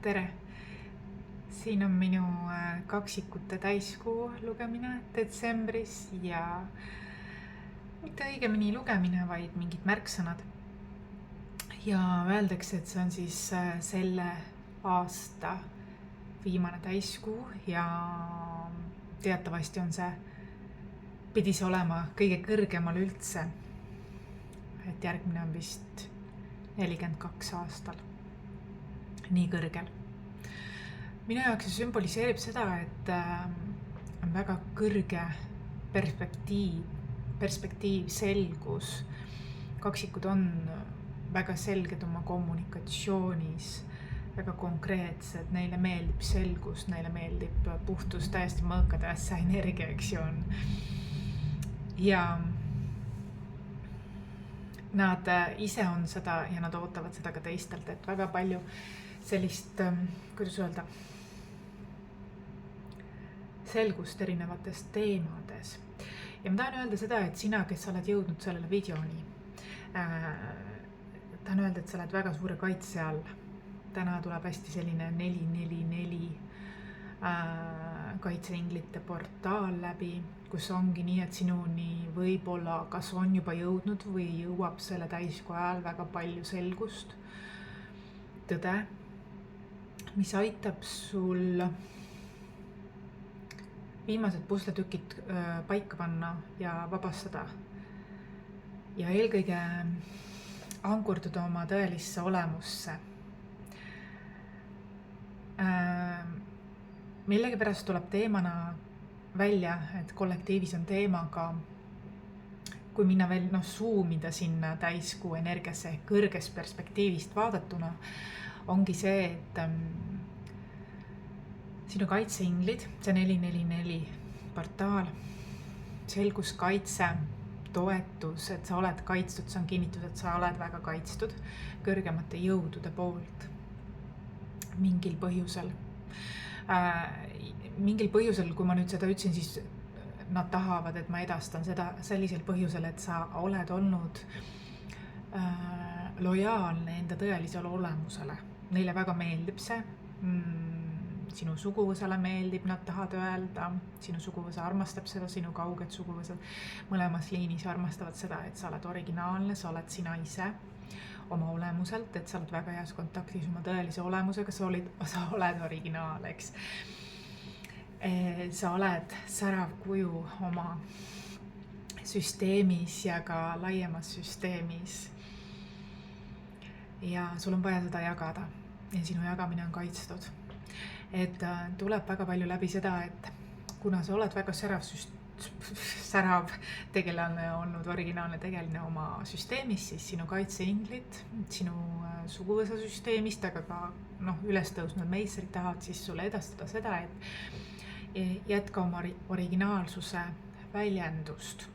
Tere! Siin on minu kaksikute täiskuu lugemine detsembris ja mitte õigemini lugemine, vaid mingid märksõnad. Ja öeldakse, et see on siis selle aasta viimane täiskuu ja teatavasti pidi see olema kõige kõrgemal üldse. Et järgmine on vist 42 aastal. Nii kõrgel. Minu jaoks see sümboliseerib seda, et on väga kõrge perspektiiv, selgus. Kaksikud on väga selged oma kommunikatsioonis, väga konkreetsed, neile meeldib selgus, neile meeldib puhtus, täiesti mõõkade ässa energia, eks ju on. Ja nad ise on seda ja nad ootavad seda ka teistelt, et väga palju sellist, kuidas öelda, selgust erinevates teemades. Ja ma tahan öelda seda, et sina, kes sa oled jõudnud sellele videoni, tahan öelda, et sa oled väga suure kaitse all. Täna tuleb hästi selline 444 kaitseinglite portaal läbi, kus ongi nii, et sinuni võib-olla kas on juba jõudnud või jõuab selle täiskuu ajal väga palju selgust, tõde, mis aitab sul viimased pusletükid paika panna ja vabastada. Ja eelkõige ankurduda oma tõelisse olemusse. Millegipärast tuleb teemana välja, et kollektiivis on teemaga, kui minna veel zoomida sinna täiskuu energiasse kõrgest perspektiivist vaadatuna, ongi see, et sinu kaitseinglid, see 444 portaal, selgus, kaitse, toetus, et sa oled kaitstud, see on kinnitus, et sa oled väga kaitstud kõrgemate jõudude poolt mingil põhjusel. Mingil põhjusel, kui ma nüüd seda ütlesin, siis nad tahavad, et ma edastan seda sellisel põhjusel, et sa oled olnud lojaalne enda tõelisele olemusele. Neile väga meeldib see, sinu suguvõsale meeldib, nad tahavad öelda, sinu suguvõsa armastab seda, sinu kauged suguvõsad mõlemas liinis armastavad seda, et sa oled originaalne, sa oled sina ise oma olemuselt, et sa oled väga heas kontaktis oma tõelise olemusega, sa oled originaal, eks. Sa oled särav kuju oma süsteemis ja ka laiemas süsteemis. Ja sul on vaja seda jagada ja sinu jagamine on kaitstud. Et tuleb väga palju läbi seda, et kuna sa oled väga särav tegelane olnud, originaalne tegeline oma süsteemis, siis sinu kaitseinglid, sinu suguvõsa süsteemist, aga ka üles tõusnud meistrid tahavad siis sulle edastada seda, et jätka oma originaalsuse väljendust.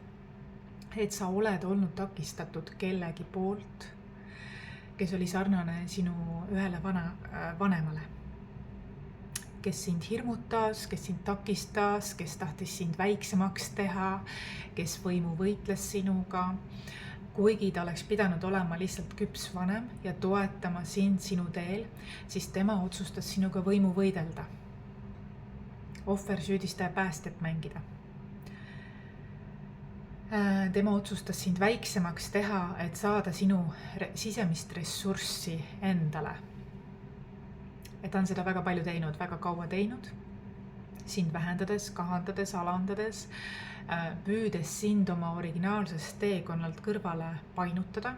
Et sa oled olnud takistatud kellegi poolt, kes oli sarnane sinu ühele vanemale, kes sind hirmutas, kes sind takistas, kes tahtis sind väiksemaks teha, kes võimu võitles sinuga, kuigi ta oleks pidanud olema lihtsalt küps vanem ja toetama sind sinu teel, siis tema otsustas sinuga võimu võidelda. Ohver, süüdistaja, päästjat mängida. Tema otsustas sind väiksemaks teha, et saada sinu sisemist ressurssi endale. Et ta on seda väga palju teinud, väga kaua teinud, sind vähendades, kahandades, alandades, püüdes sind oma originaalsest teekonnalt kõrvale painutada.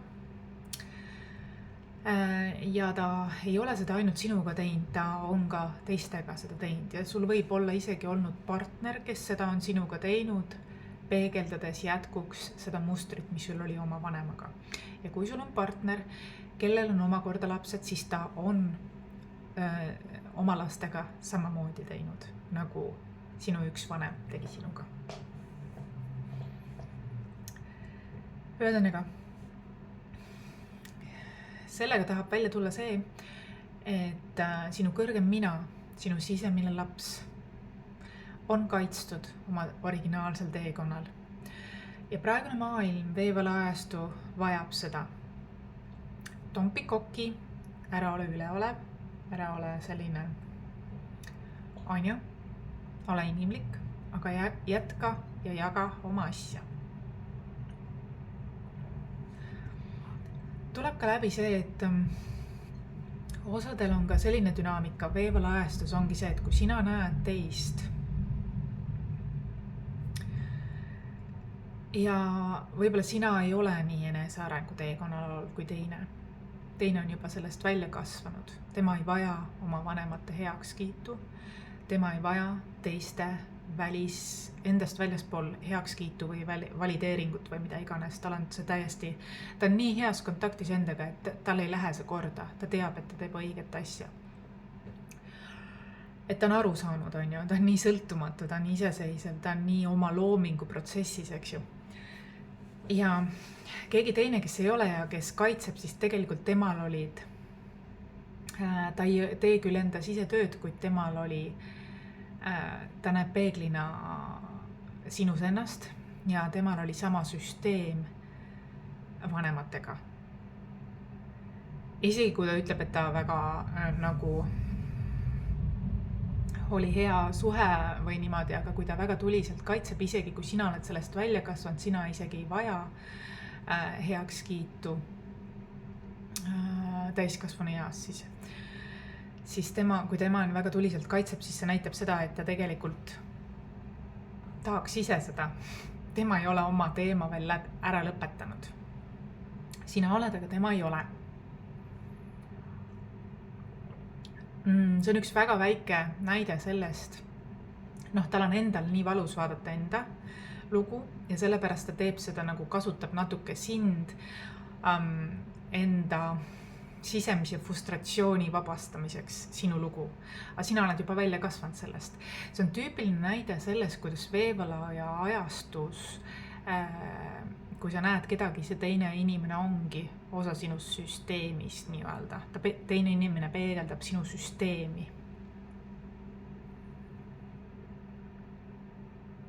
Ja ta ei ole seda ainult sinuga teinud, ta on ka teistega seda teinud ja sul võib olla isegi olnud partner, kes seda on sinuga teinud, peegeldades jätkuks seda mustrit, mis sul oli oma vanemaga. Ja kui sul on partner, kellel on omakorda lapsed, siis ta on oma lastega samamoodi teinud, nagu sinu üks vanem tegi sinuga. Ühesõnaga, sellega tahab välja tulla see, et sinu kõrgem mina, sinu sisemine laps on kaitstud oma originaalsel teekonnal. Ja praegune maailm, veevale ajastu vajab seda. Tompi kokki, ära ole üleolev, ära ole selline Anja, ole inimlik, aga jätka ja jaga oma asja. Tuleb ka läbi see, et osadel on ka selline dünaamika, veevalajastus ongi see, et kui sina näed teist ja võib-olla sina ei ole nii enesearengu teekonnal kui teine on juba sellest välja kasvanud, tema ei vaja oma vanemate heakskiitu, tema ei vaja teiste endast väljaspool heakskiitu või valideeringut või mida iganes, ta on nii heas kontaktis endaga, et tal ei lähe see korda, ta teab, et ta teeb õiget asja. Et ta on aru saanud, ta on nii sõltumatu, ta on iseseisev, ta on nii oma loomingu protsessis, eks ju. Ja keegi teine, kes ei ole ja kes kaitseb, siis tegelikult temal olid, ta ei tee küll enda sisetööd, kuid temal oli, ta näeb peeglina sinus ennast ja temal oli sama süsteem vanematega. Isegi kui ta ütleb, et ta väga nagu oli hea suhe või niimoodi, aga kui ta väga tuliselt kaitseb, isegi kui sina oled sellest välja kasvanud, sina isegi ei vaja heakskiitu täiskasvanu eas siis kui tema on väga tuliselt kaitseb, siis see näitab seda, et ta tegelikult tahaks ise seda. Tema ei ole oma teema veel ära lõpetanud. Sina oled, aga tema ei ole. See on üks väga väike näide sellest, tal on endal nii valus vaadata enda lugu ja sellepärast ta teeb seda nagu kasutab natuke sind enda sisemise frustratsiooni vabastamiseks sinu lugu. Aga sina oled juba välja kasvanud sellest. See on tüüpiline näide sellest, kuidas veevalaja ajastus, kui sa näed kedagi, see teine inimene ongi osa sinust süsteemist nii-öelda. Teine inimene peegeldab sinu süsteemi.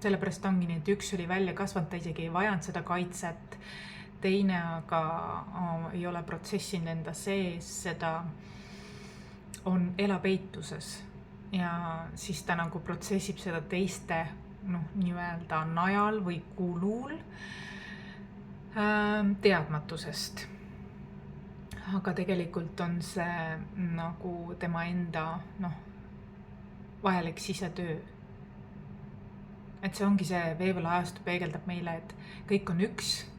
Sellepärast ongi nii, et üks oli välja kasvanud, ta isegi ei vajanud seda kaitset. Teine aga ei ole protsessinud enda sees, seda elab eituses ja siis ta nagu protsessib seda teiste nii-öelda najal või kulul teadmatusest. Aga tegelikult on see nagu tema enda vajalik sisetöö. Et see ongi see veevalajastu peegeldab meile, et kõik on üks.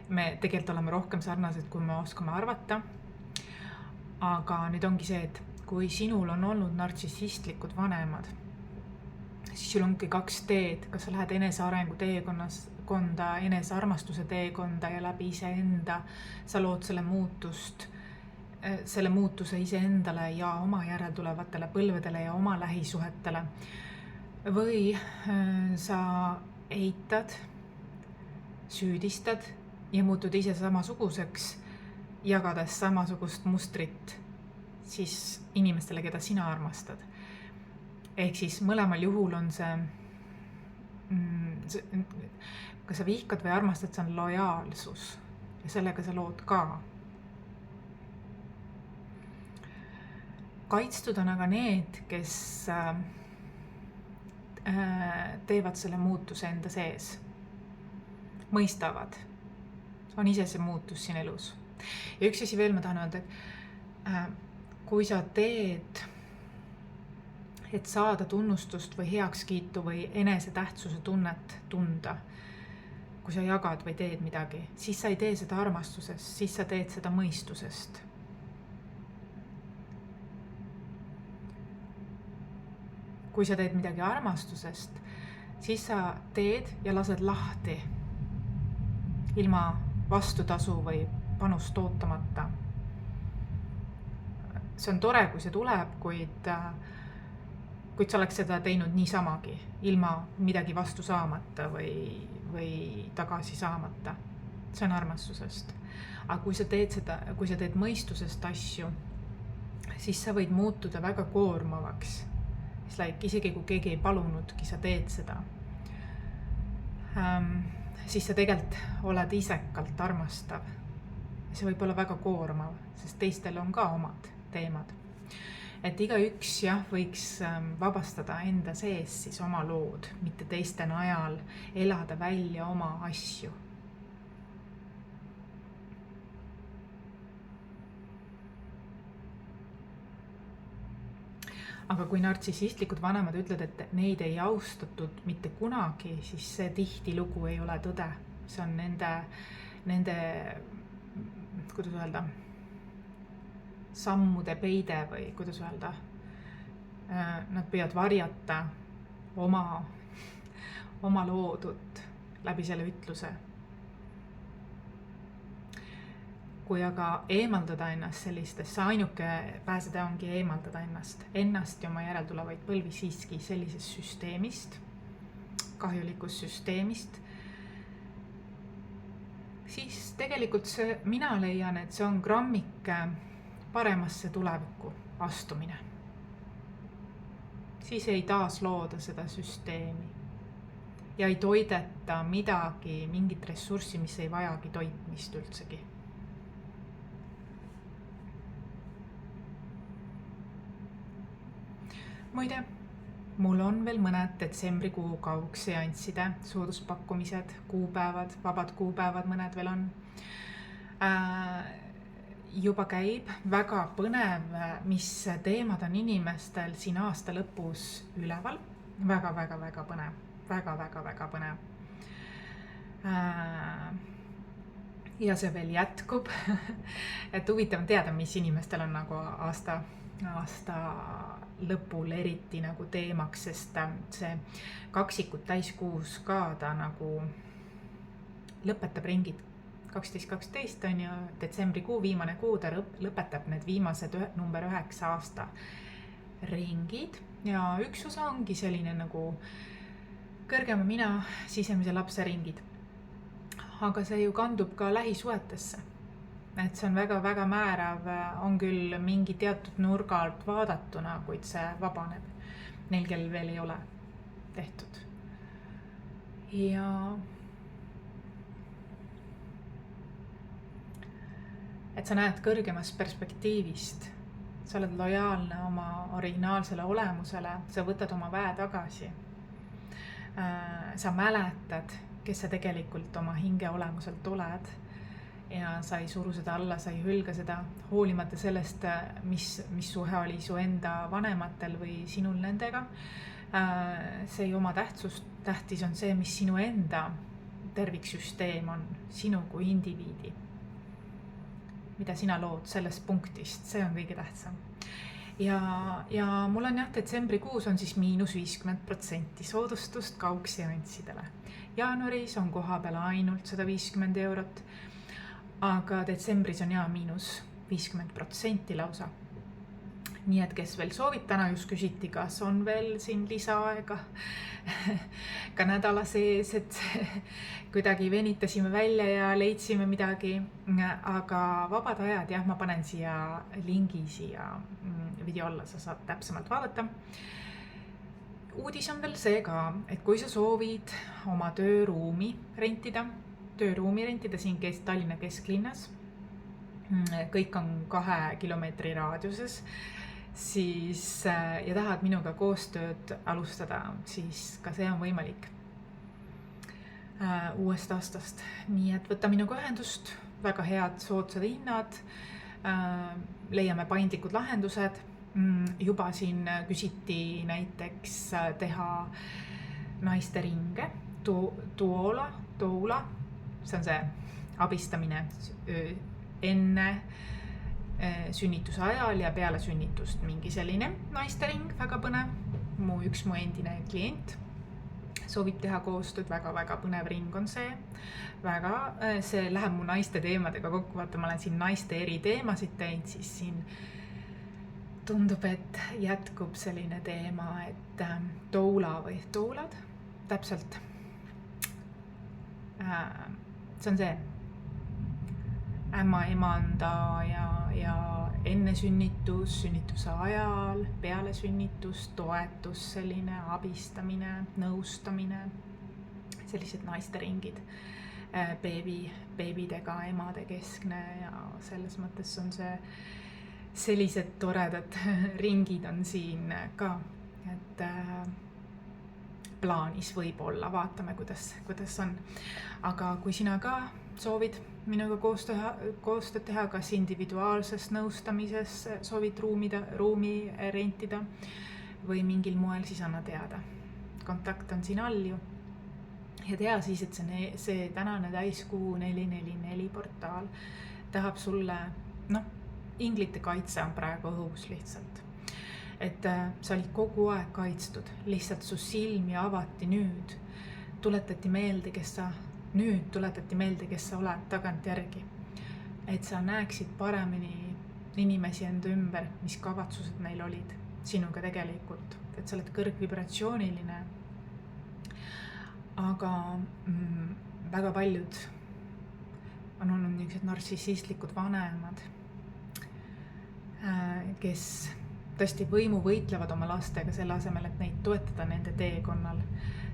Me tegelikult oleme rohkem sarnased, kui me oskame arvata. Aga nüüd ongi see, et kui sinul on olnud nartsissistlikud vanemad, siis sul ongi 2 teed, kas sa lähed enesearengu teekonda, enesearmastuse teekonda ja läbi iseenda, sa lood selle muutuse iseendale ja oma järeltulevatele põlvedele ja oma lähisuhetele. Või sa eitad, süüdistad ja muutud ise samasuguseks, jagades samasugust mustrit siis inimestele, keda sina armastad. Ehk siis mõlemal juhul on see, kas sa vihkad või armastad, see on lojaalsus ja sellega sa lood ka. Kaitstud on aga need, kes teevad selle muutuse enda sees, mõistavad, on ise see muutus siin elus. Ja üks asi veel ma tahan öelda, et kui sa teed, et saada tunnustust või heakskiitu või enesetähtsuse tunnet tunda, kui sa jagad või teed midagi, siis sa ei tee seda armastusest, siis sa teed seda mõistusest. Kui sa teed midagi armastusest, siis sa teed ja lased lahti ilma vastutasu või panust ootamata. See on tore, kui see tuleb, kuid sa oleks seda teinud niisamagi, ilma midagi vastu saamata või tagasi saamata. See on armastusest. Aga kui sa teed mõistusest asju, siis sa võid muutuda väga koormavaks. Isegi kui keegi ei palunudki, sa teed seda. Siis sa tegelikult oled isekalt armastav. See võib olla väga koormav, sest teistel on ka omad teemad. et igaüks jah, võiks vabastada enda sees siis oma lood, mitte teiste najal elada välja oma asju. Aga kui nartsissistlikud vanemad ütlevad, et neid ei austatud mitte kunagi, siis see tihtilugu ei ole tõde. See on nende, kuidas öelda, sammude peide või kuidas öelda, nad püüavad varjata oma loodut läbi selle ütluse. Kui aga eemaldada ennast sellistesse, ainuke pääseda ongi eemaldada ennast ja oma järeltulevaid põlvi siiski sellisest süsteemist, kahjulikust süsteemist, siis tegelikult mina leian, et see on grammike paremasse tulevikku astumine. Siis ei taaslooda seda süsteemi ja ei toideta midagi, mingit ressurssi, mis ei vajagi toitmist üldsegi. Muide, mul on veel mõned detsembrikuu kaugseansside sooduspakkumised, kuupäevad, vabad kuupäevad, mõned veel on. Juba käib väga põnev, mis teemad on inimestel siin aasta lõpus üleval. Väga põnev, väga põnev. Ja see veel jätkub. Et huvitav teada, mis inimestel on nagu aasta lõpul eriti nagu teemaks, sest see kaksikud täiskuus ka ta nagu lõpetab ringid 12 on ju detsembrikuu viimane kuu, ta lõpetab need viimased number 9 aasta ringid ja üks osa ongi selline nagu kõrgema mina, sisemise lapse ringid. Aga see ju kandub ka lähisuhetesse. Et see on väga määrav, on küll mingi teatud nurga alt vaadatuna, kuid see vabaneb. Neil, kellel veel ei ole tehtud. Ja et sa näed kõrgemast perspektiivist, sa oled lojaalne oma originaalsele olemusele, sa võtad oma väe tagasi. Sa mäletad, kes sa tegelikult oma hinge olemuselt oled. Ja sa ei suru seda alla, sa ei hülga seda, hoolimata sellest, mis suhe oli su enda vanematel või sinul nendega. See ei oma tähtsust, tähtis on see, mis sinu enda terviksüsteem on, sinu kui indiviidi. Mida sina lood sellest punktist, see on kõige tähtsam. Ja mul on jah, detsembrikuus on siis -50% soodustust kaugseanssidele. Jaanuaris on koha peal ainult 150 €. Aga detsembris on -50% lausa. Nii et kes veel soovib, täna just küsiti, kas on veel siin lisaaega ka nädala sees, et kuidagi venitasime välja ja leidsime midagi. Aga vabad ajad, jah, ma panen siia lingi siia video alla, sa saad täpsemalt vaadata. Uudis on veel see ka, et kui sa soovid oma tööruumi rentida siin Tallinna kesklinnas, kõik on 2 kilomeetri raadiuses, siis ja tahad minuga koostööd alustada, siis ka see on võimalik uuest aastast. Nii et võta minuga ühendust, väga head soodsad hinnad, leiame paindlikud lahendused. Juba siin küsiti näiteks teha naiste ringe, doula, see on see abistamine enne sünnituse ajal ja peale sünnitust, mingi selline naistering, väga põnev. Üks mu endine klient soovib teha koostööd, väga põnev ring on see. See läheb mu naiste teemadega kokku, vaata, ma olen siin naiste eri teemasid teinud, siis siin tundub, et jätkub selline teema, et doula või doulad, täpselt. See on see ämma emanda ja enne sünnituse ajal, peale sünnitust, toetus, selline abistamine, nõustamine, sellised naisteringid, beebidega emade keskne ja selles mõttes on sellised toredad ringid on siin ka, et plaanis võib-olla, vaatame, kuidas on. Aga kui sina ka soovid minuga koostööd teha, kas individuaalses nõustamises soovid ruumi rentida või mingil moel, siis anna teada. Kontakt on siin all ju. Ja tea siis, et see tänane täiskuu 444 portaal tahab sulle, inglite kaitse on praegu õhus lihtsalt. Et sa olid kogu aeg kaitstud, lihtsalt su silmi avati nüüd. Tuletati meelde, kes sa oled tagantjärgi. Et sa näeksid paremini inimesi enda ümber, mis kavatsused neil olid sinuga tegelikult. Et sa oled kõrgvibratsiooniline, aga väga paljud on olnud niisugused nartsissistlikud vanemad, kes tõesti võimu võitlevad oma lastega selle asemel, et neid toetada nende teekonnal,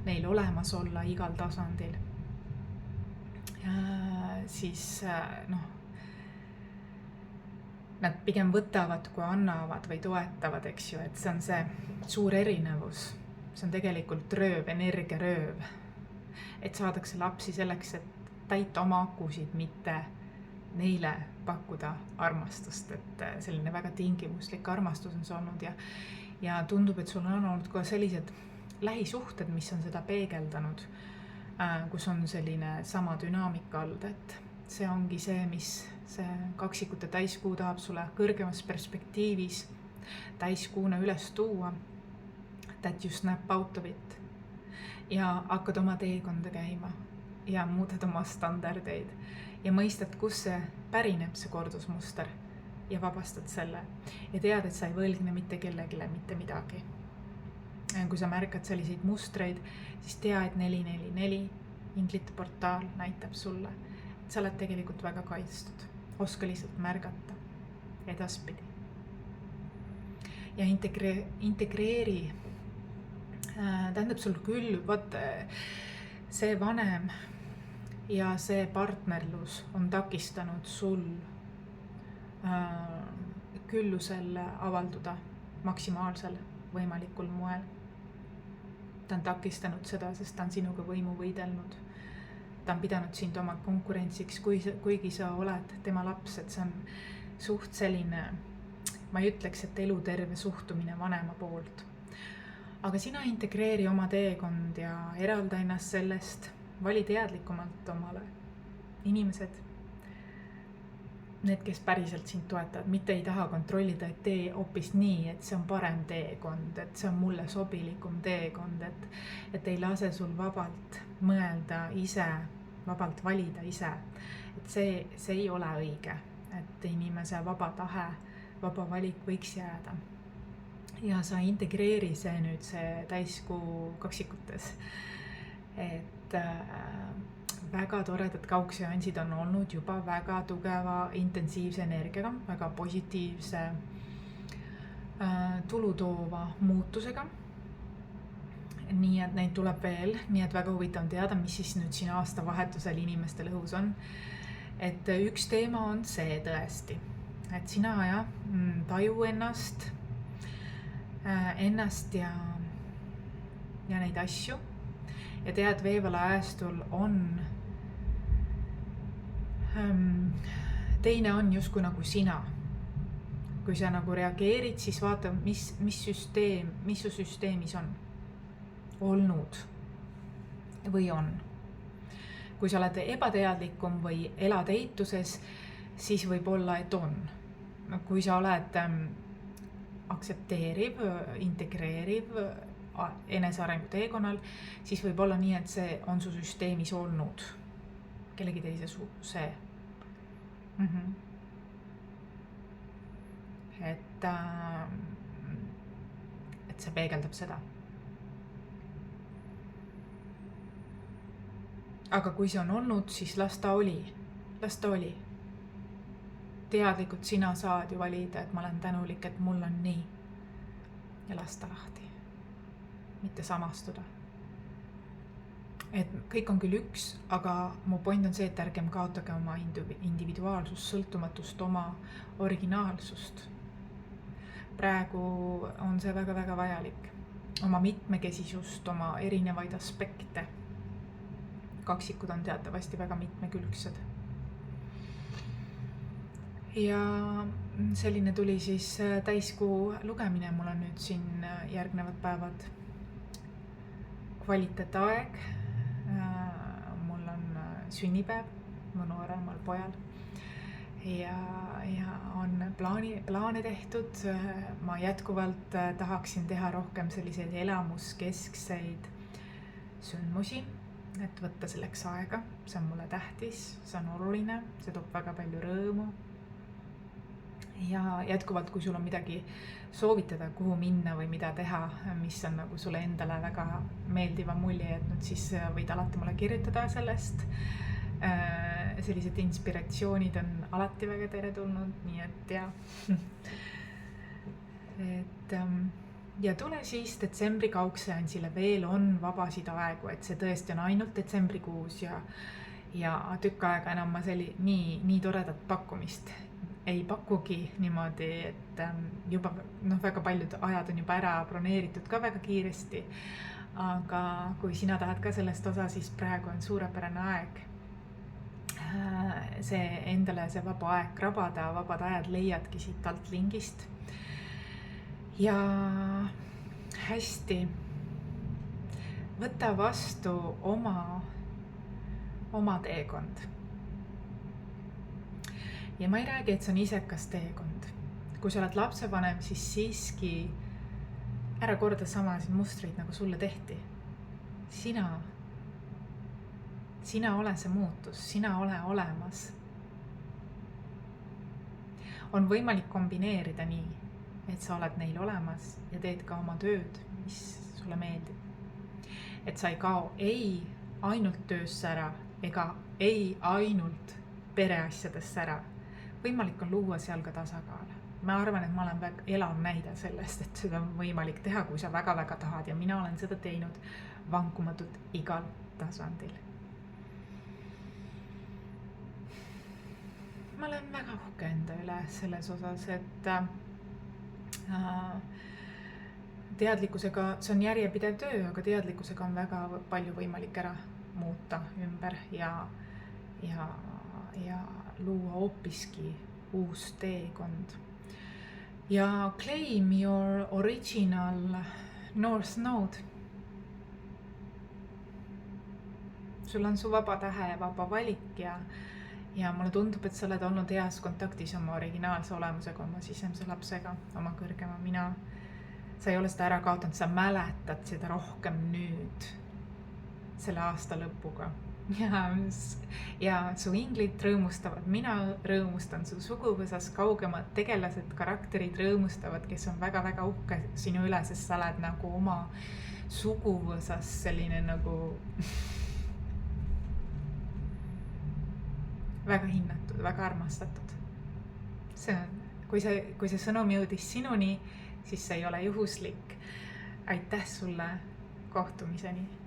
neil olemas olla igal tasandil. Siis nad pigem võtavad, kui annavad või toetavad, eks ju, et see on see suur erinevus. See on tegelikult rööv, energiarööv. Et saadakse lapsi selleks, et täita oma akusid, mitte neile pakkuda armastust, et selline väga tingimuslik armastus on see olnud ja tundub, et sul on olnud ka sellised lähisuhted, mis on seda peegeldanud, kus on selline sama dünaamika olnud, et see ongi see, mis see kaksikute täiskuu tahab sulle kõrgemas perspektiivis täiskuuna üles tuua, that you snap out of it ja hakkad oma teekonda käima ja muudad oma standardeid ja mõistad, kus see pärineb, see kordusmuster ja vabastad selle ja tead, et sa ei võlgne mitte kellegile mitte midagi. Kui sa märkad selliseid mustreid, siis tea, et 444 inglite portaal näitab sulle, et sa oled tegelikult väga kaitstud. Oska lihtsalt märgata edaspidi. Ja integreeri, tähendab sul küll, see vanem ja see partnerlus on takistanud sul küllusel avalduda maksimaalsel võimalikul moel. Ta on takistanud seda, sest ta on sinuga võimu võidelnud. Ta on pidanud sind oma konkurentsiks, kuigi sa oled tema laps, et see on suht selline, ma ei ütleks, et eluterve suhtumine vanema poolt. Aga sina integreeri oma teekond ja eralda ennast sellest, vali teadlikumalt omale inimesed, need, kes päriselt sind toetavad, mitte ei taha kontrollida, et tee hoopis nii, et see on parem teekond, et see on mulle sobilikum teekond, et ei lase sul vabalt mõelda ise, vabalt valida ise, et see ei ole õige, et inimese vaba tahe, vaba valik võiks jääda. Ja sa integreeri see nüüd see täiskuu kaksikutes, et väga toredad kaugseansid on olnud juba väga tugeva intensiivse energiaga, väga positiivse tulutoova muutusega. Nii et neid tuleb veel, nii et väga huvitav teada, mis siis nüüd siin aastavahetusel inimestel õhus on. Et üks teema on see tõesti, et sina taju ennast ja neid asju ja tead, Veevala ajastul on teine on justkui nagu sina. Kui sa nagu reageerid, siis vaata, mis su süsteemis on olnud või on. Kui sa oled ebateadlikum või elad eituses, siis võib olla, et on. Kui sa oled aktsepteeriv, integreeriv enesearengu teekonnal, siis võib olla nii, et see on su süsteemis olnud kellegi teise see. Et see peegeldab seda. Aga kui see on olnud, siis las ta oli. Teadlikult sina saad ju valida, et ma olen tänulik, et mul on nii. Ja las ta lahti. Mitte samastuda. Et kõik on küll üks, aga mu point on see, et ärgem kaotage oma individuaalsust, sõltumatust, oma originaalsust. praegu on see väga-väga vajalik. Oma mitmekesisust, oma erinevaid aspekte. Kaksikud on teatavasti väga mitmekülgsed. Ja selline tuli siis täiskuu lugemine. Mul on nüüd siin järgnevad päevad kvaliteetaeg. Mul on sünnipäev mu nooremal pojal. Ja on plaane tehtud. Ma jätkuvalt tahaksin teha rohkem selliseid elamuskeskseid sündmusi, et võtta selleks aega. See on mulle tähtis, see on oluline, see toob väga palju rõõmu. Ja jätkuvalt, kui sul on midagi soovitada, kuhu minna või mida teha, mis on nagu sulle endale väga meeldiva mulje jätnud, siis võid alati mulle kirjutada sellest. Sellised inspiratsioonid on alati väga teretulnud, nii et ja tule siis detsembri kaugseansile, veel on vabasid aegu, et see tõesti on ainult detsembrikuus ja tükk aega enam ma nii toredat pakkumist ei pakugi niimoodi, et juba väga paljud ajad on juba ära broneeritud ka väga kiiresti, aga kui sina tahad ka sellest osa, siis praegu on suurepärane aeg endale see vaba aeg krabada. Vabad ajad leiadki siit alt lingist. Ja hästi, võta vastu oma teekond. Ja ma ei räägi, et see on isekas teekond. Kui sa oled lapsevanem, siis siiski ära korda samasid mustreid, nagu sulle tehti. Sina ole see muutus, sina ole olemas. On võimalik kombineerida nii, et sa oled neil olemas ja teed ka oma tööd, mis sulle meeldib. Et sa ei kao ei ainult töösse ära ega ei ainult pereasjadesse ära. Võimalik on luua seal ka tasakaal. Ma arvan, et ma olen väga elav näide sellest, et seda on võimalik teha, kui sa väga-väga tahad, ja mina olen seda teinud vankumatult igal tasandil. Ma olen väga uhke enda üle selles osas, et teadlikkusega, see on järjepidev töö, aga teadlikkusega on väga palju võimalik ära muuta ümber ja luua hoopiski uus teekond. Ja claim your original North Node. Sul on su vaba tähe ja vaba valik ja mulle tundub, et sa oled olnud heas kontaktis oma originaalse olemusega, oma sisemise lapsega, oma kõrgema mina. Sa ei ole seda ära kaotanud, sa mäletad seda rohkem nüüd selle aasta lõpuga. Ja su inglid rõõmustavad, mina rõõmustan, su suguvõsas kaugemad tegelased, karakterid rõõmustavad, kes on väga-väga uhke sinu üle, sest sa oled nagu oma suguvõsas selline nagu väga hinnatud, väga armastatud. See on, kui see sõnum jõudis sinuni, siis see ei ole juhuslik. Aitäh sulle, kohtumiseni!